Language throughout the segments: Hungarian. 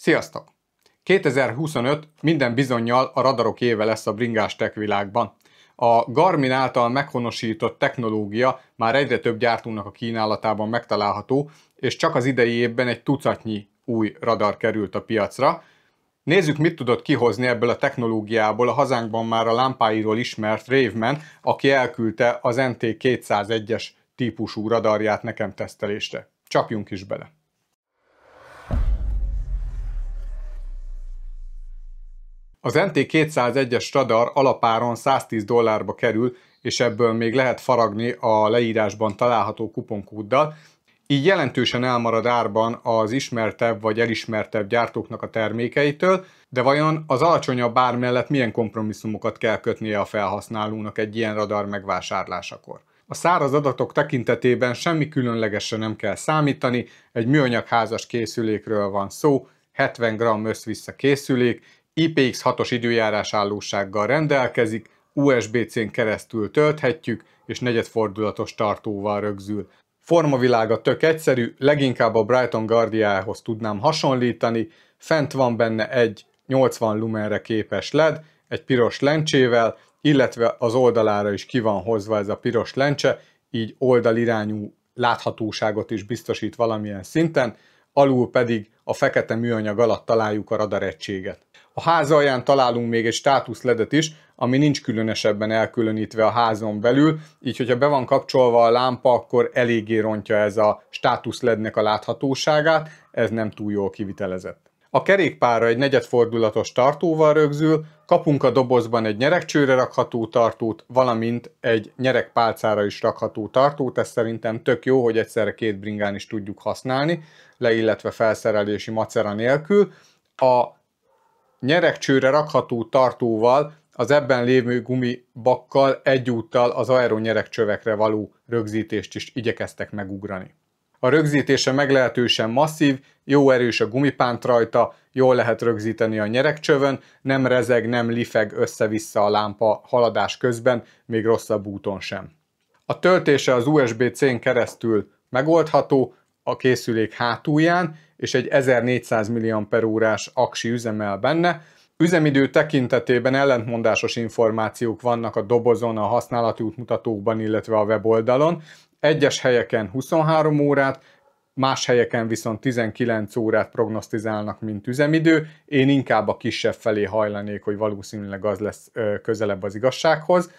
Sziasztok! 2025 minden bizonnyal a radarok éve lesz a bringás tech világban. A Garmin által meghonosított technológia már egyre több gyártónak a kínálatában megtalálható, és csak az idei évben egy tucatnyi új radar került a piacra. Nézzük, mit tudott kihozni ebből a technológiából a hazánkban már a lámpáiról ismert Raveman, aki elküldte az NT201-es típusú radarját nekem tesztelésre. Csapjunk is bele! Az NT201-es radar alapáron $110 kerül, és ebből még lehet faragni a leírásban található kuponkóddal, így jelentősen elmarad árban az ismertebb vagy elismertebb gyártóknak a termékeitől, de vajon az alacsonyabb ár mellett milyen kompromisszumokat kell kötnie a felhasználónak egy ilyen radar megvásárlásakor? A száraz adatok tekintetében semmi különlegesre nem kell számítani, egy műanyagházas készülékről van szó, 70 g össz-vissza készülék, IPX6-os időjárásállósággal rendelkezik, USB-C-n keresztül tölthetjük, és negyedfordulatos tartóval rögzül. Formavilága tök egyszerű, leginkább a Brighton Guardiához tudnám hasonlítani, fent van benne egy 80 lumenre képes LED, egy piros lencsével, illetve az oldalára is ki van hozva ez a piros lencse, így oldalirányú láthatóságot is biztosít valamilyen szinten, alul pedig a fekete műanyag alatt találjuk a radaregységet. A ház alján találunk még egy státusz ledet is, ami nincs különösebben elkülönítve a házon belül, így hogyha be van kapcsolva a lámpa, akkor eléggé rontja ez a státusz lednek a láthatóságát, ez nem túl jól kivitelezett. A kerékpárra egy negyedfordulatos tartóval rögzül, kapunk a dobozban egy nyeregcsőre rakható tartót, valamint egy nyeregpálcára is rakható tartót, ez szerintem tök jó, hogy egyszerre két bringán is tudjuk használni, leilletve felszerelési macera nélkül. A nyeregcsőre rakható tartóval, az ebben lévő gumibakkal egyúttal az aero nyeregcsövekre való rögzítést is igyekeztek megugrani. A rögzítése meglehetősen masszív, jó erős a gumipánt rajta, jól lehet rögzíteni a nyeregcsövön, nem rezeg, nem lifeg össze-vissza a lámpa haladás közben, még rosszabb úton sem. A töltése az USB-C-n keresztül megoldható, a készülék hátulján, és egy 1400 mAh-órás aksi üzemel benne. Üzemidő tekintetében ellentmondásos információk vannak a dobozon, a használati útmutatókban, illetve a weboldalon. Egyes helyeken 23 órát, más helyeken viszont 19 órát prognosztizálnak, mint üzemidő. Én inkább a kisebb felé hajlanék, hogy valószínűleg az lesz közelebb az igazsághoz.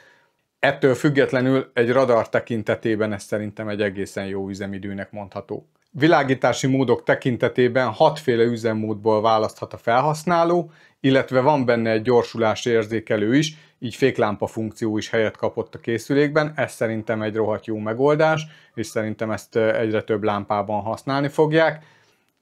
Ettől függetlenül egy radar tekintetében ez szerintem egy egészen jó üzemidőnek mondható. Világítási módok tekintetében 6 féle üzemmódból választhat a felhasználó, illetve van benne egy gyorsulási érzékelő is, így féklámpa funkció is helyet kapott a készülékben, ez szerintem egy rohadt jó megoldás, és szerintem ezt egyre több lámpában használni fogják.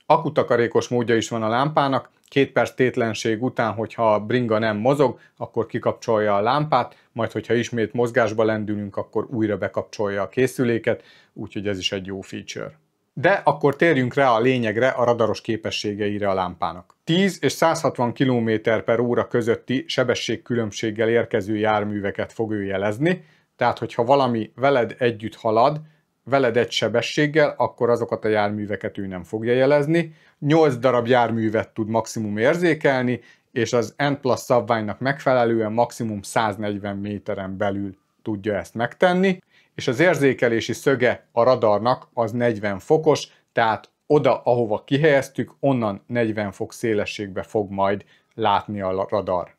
Akkutakarékos módja is van a lámpának, 2 perc tétlenség után, hogyha a bringa nem mozog, akkor kikapcsolja a lámpát, majd hogyha ismét mozgásba lendülünk, akkor újra bekapcsolja a készüléket, úgyhogy ez is egy jó feature. De akkor térjünk rá a lényegre, a radaros képességeire a lámpának. 10 és 160 km/h közötti sebességkülönbséggel érkező járműveket fog ő jelezni, tehát hogyha valami veled együtt halad, veled egy sebességgel, akkor azokat a járműveket ő nem fogja jelezni. 8 darab járművet tud maximum érzékelni, és az N+ szabványnak megfelelően maximum 140 méteren belül tudja ezt megtenni, és az érzékelési szöge a radarnak az 40 fokos, tehát oda, ahova kihelyeztük, onnan 40 fok szélességbe fog majd látni a radar.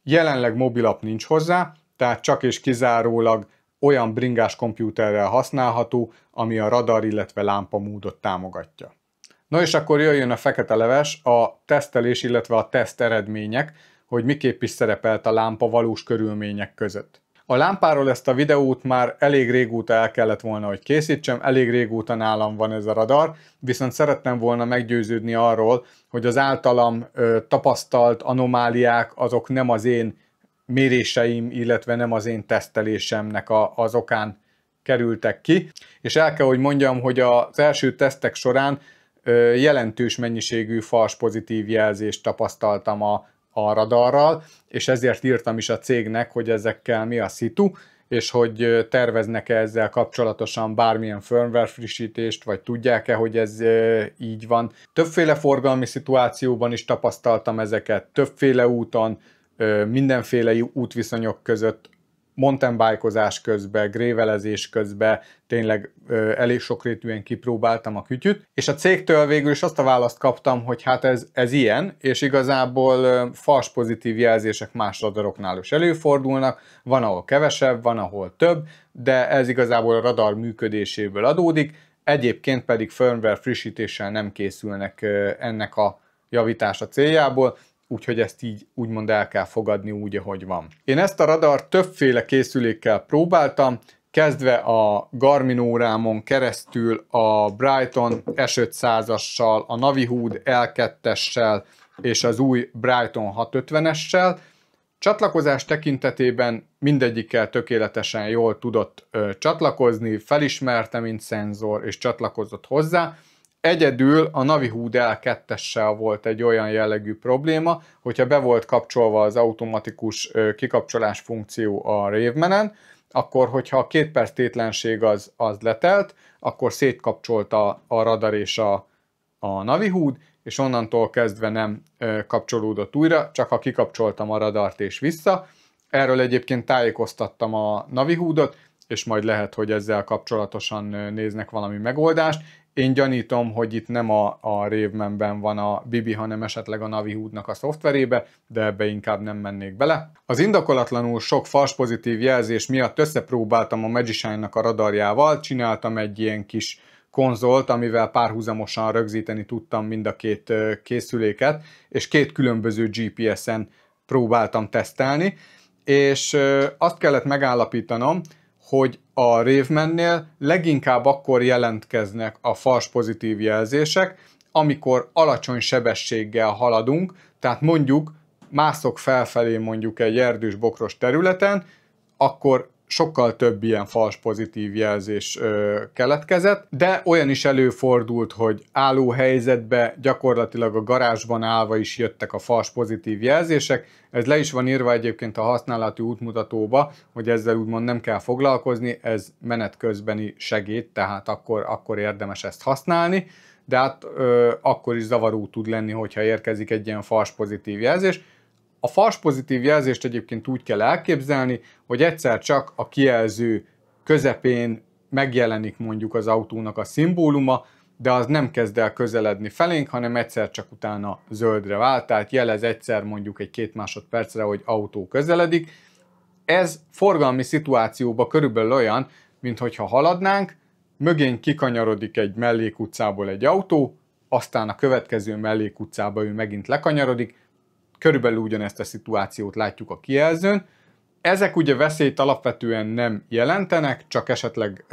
Jelenleg mobilap nincs hozzá, tehát csak és kizárólag olyan bringás kompjúterrel használható, ami a radar, illetve lámpa módot támogatja. No és akkor jöjjön a fekete leves, a tesztelés, illetve a teszt eredmények, hogy miképp is szerepelt a lámpa valós körülmények között. A lámpáról ezt a videót már elég régóta el kellett volna, hogy készítsem, elég régóta nálam van ez a radar, viszont szerettem volna meggyőződni arról, hogy az általam tapasztalt anomáliák azok nem az én méréseim, illetve nem az én tesztelésemnek az okán kerültek ki. És el kell, hogy mondjam, hogy az első tesztek során jelentős mennyiségű fals pozitív jelzést tapasztaltam a radarral, és ezért írtam is a cégnek, hogy ezekkel mi a szitu, és hogy terveznek-e ezzel kapcsolatosan bármilyen firmware frissítést, vagy tudják-e, hogy ez így van. Többféle forgalmi szituációban is tapasztaltam ezeket, többféle úton, mindenféle útviszonyok között, mountainbike-ozás közben, grévelezés közben, tényleg elég sokrétűen kipróbáltam a kütyüt, és a cégtől végül is azt a választ kaptam, hogy hát ez ilyen, és igazából fals pozitív jelzések más radaroknál is előfordulnak, van ahol kevesebb, van ahol több, de ez igazából a radar működéséből adódik, egyébként pedig firmware frissítéssel nem készülnek ennek a javítása céljából, úgyhogy ezt így úgymond el kell fogadni úgy, ahogy van. Én ezt a radart többféle készülékkel próbáltam, kezdve a Garmin órámon keresztül a Brighton S500-assal, a Navihood L2-essel és az új Brighton 650-essel. Csatlakozás tekintetében mindegyikkel tökéletesen jól tudott csatlakozni, felismerte, mint szenzor, és csatlakozott hozzá. Egyedül a Navihood L2-essel volt egy olyan jellegű probléma, hogyha be volt kapcsolva az automatikus kikapcsolás funkció a Ravemanen, akkor hogyha a 2 perc tétlenség az letelt, akkor szétkapcsolta a radar és a Navihood, és onnantól kezdve nem kapcsolódott újra, csak ha kikapcsoltam a radart és vissza. Erről egyébként tájékoztattam a Navihoodot, és majd lehet, hogy ezzel kapcsolatosan néznek valami megoldást. Én gyanítom, hogy itt nem a Ravemanben van a Bibi, hanem esetleg a Navihoodnak a szoftverébe, de ebbe inkább nem mennék bele. Az indokolatlanul sok fals pozitív jelzés miatt összepróbáltam a Magician-nak a radarjával, csináltam egy ilyen kis konzolt, amivel párhuzamosan rögzíteni tudtam mind a két készüléket, és 2 különböző GPS-en próbáltam tesztelni, és azt kellett megállapítanom, hogy a Ravemannél leginkább akkor jelentkeznek a fals pozitív jelzések, amikor alacsony sebességgel haladunk, tehát mondjuk mászok felfelé mondjuk egy erdős bokros területen, akkor sokkal több ilyen fals pozitív jelzés keletkezett, de olyan is előfordult, hogy álló helyzetbe, gyakorlatilag a garázsban állva is jöttek a fals pozitív jelzések. Ez le is van írva egyébként a használati útmutatóba, hogy ezzel úgymond nem kell foglalkozni, ez menet közbeni segéd, tehát akkor érdemes ezt használni, de hát akkor is zavaró tud lenni, hogyha érkezik egy ilyen fals pozitív jelzés. A fals pozitív jelzést egyébként úgy kell elképzelni, hogy egyszer csak a kijelző közepén megjelenik mondjuk az autónak a szimbóluma, de az nem kezd el közeledni felénk, hanem egyszer csak utána zöldre vált, tehát jelez egyszer mondjuk egy 2 másodpercre, hogy autó közeledik. Ez forgalmi szituációban körülbelül olyan, minthogyha haladnánk, mögénk kikanyarodik egy mellékutcából egy autó, aztán a következő mellékutcába ő megint lekanyarodik, körülbelül ugyanezt a szituációt látjuk a kijelzőn. Ezek ugye veszélyt alapvetően nem jelentenek, csak esetleg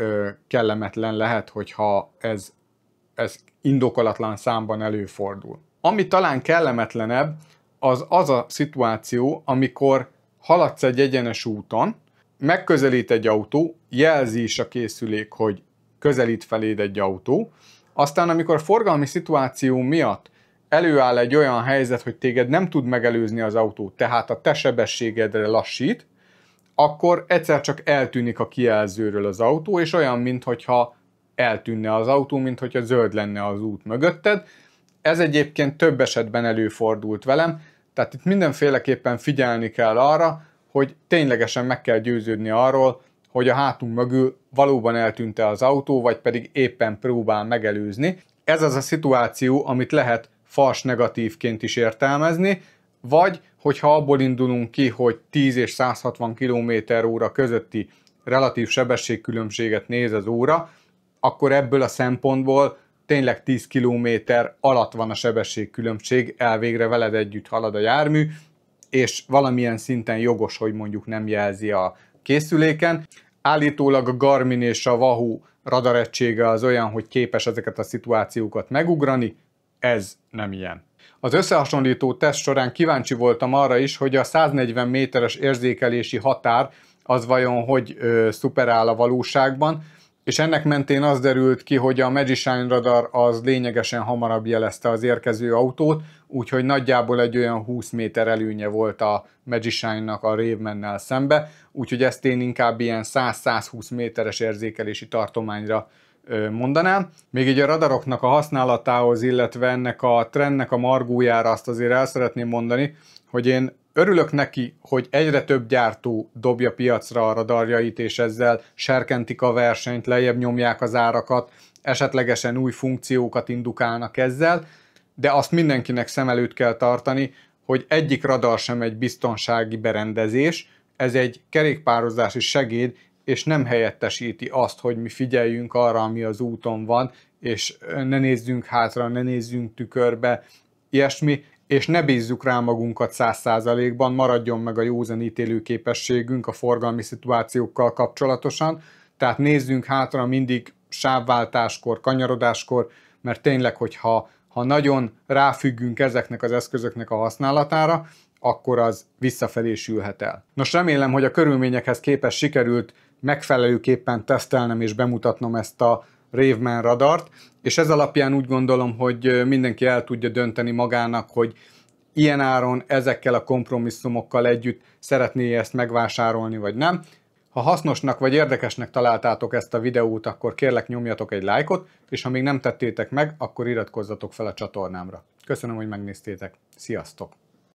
kellemetlen lehet, hogyha ez indokolatlan számban előfordul. Ami talán kellemetlenebb, az a szituáció, amikor haladsz egy egyenes úton, megközelít egy autó, jelzi is a készülék, hogy közelít feléd egy autó, aztán amikor forgalmi szituáció miatt előáll egy olyan helyzet, hogy téged nem tud megelőzni az autó, tehát a te sebességedre lassít, akkor egyszer csak eltűnik a kijelzőről az autó, és olyan, minthogyha eltűnne az autó, minthogyha zöld lenne az út mögötted. Ez egyébként több esetben előfordult velem, tehát itt mindenféleképpen figyelni kell arra, hogy ténylegesen meg kell győződni arról, hogy a hátunk mögül valóban eltűnt-e az autó, vagy pedig éppen próbál megelőzni. Ez az a szituáció, amit lehet fals negatívként is értelmezni, vagy hogyha abból indulunk ki, hogy 10 és 160 km/h közötti relatív sebességkülönbséget néz az óra, akkor ebből a szempontból tényleg 10 km alatt van a sebességkülönbség, elvégre veled együtt halad a jármű, és valamilyen szinten jogos, hogy mondjuk nem jelzi a készüléken. Állítólag a Garmin és a Wahoo radaregysége az olyan, hogy képes ezeket a szituációkat megugrani, ez nem ilyen. Az összehasonlító teszt során kíváncsi voltam arra is, hogy a 140 méteres érzékelési határ az vajon hogy szuperál a valóságban. És ennek mentén az derült ki, hogy a Magician radar az lényegesen hamarabb jelezte az érkező autót, úgyhogy nagyjából egy olyan 20 méter előnye volt a Magiciannak a Ravemannel szembe, úgyhogy ezt én inkább ilyen 100-120 méteres érzékelési tartományra mondanám. Még így a radaroknak a használatához, illetve ennek a trendnek a margójára azt azért el szeretném mondani, hogy én örülök neki, hogy egyre több gyártó dobja piacra a radarjait, és ezzel serkentik a versenyt, lejjebb nyomják az árakat, esetlegesen új funkciókat indukálnak ezzel, de azt mindenkinek szem előtt kell tartani, hogy egyik radar sem egy biztonsági berendezés, ez egy kerékpározási segéd, és nem helyettesíti azt, hogy mi figyeljünk arra, ami az úton van, és ne nézzünk hátra, ne nézzünk tükörbe, ilyesmi, és ne bízzuk rá magunkat 100%-ban, maradjon meg a józan ítélő képességünk a forgalmi szituációkkal kapcsolatosan, tehát nézzünk hátra mindig sávváltáskor, kanyarodáskor, mert tényleg, hogyha nagyon ráfüggünk ezeknek az eszközöknek a használatára, akkor az visszafelé sülhet el. Nos, remélem, hogy a körülményekhez képest sikerült megfelelőképpen tesztelnem és bemutatnom ezt a Raveman radart, és ez alapján úgy gondolom, hogy mindenki el tudja dönteni magának, hogy ilyen áron, ezekkel a kompromisszumokkal együtt szeretné ezt megvásárolni, vagy nem. Ha hasznosnak vagy érdekesnek találtátok ezt a videót, akkor kérlek nyomjatok egy lájkot, és ha még nem tettétek meg, akkor iratkozzatok fel a csatornámra. Köszönöm, hogy megnéztétek. Sziasztok!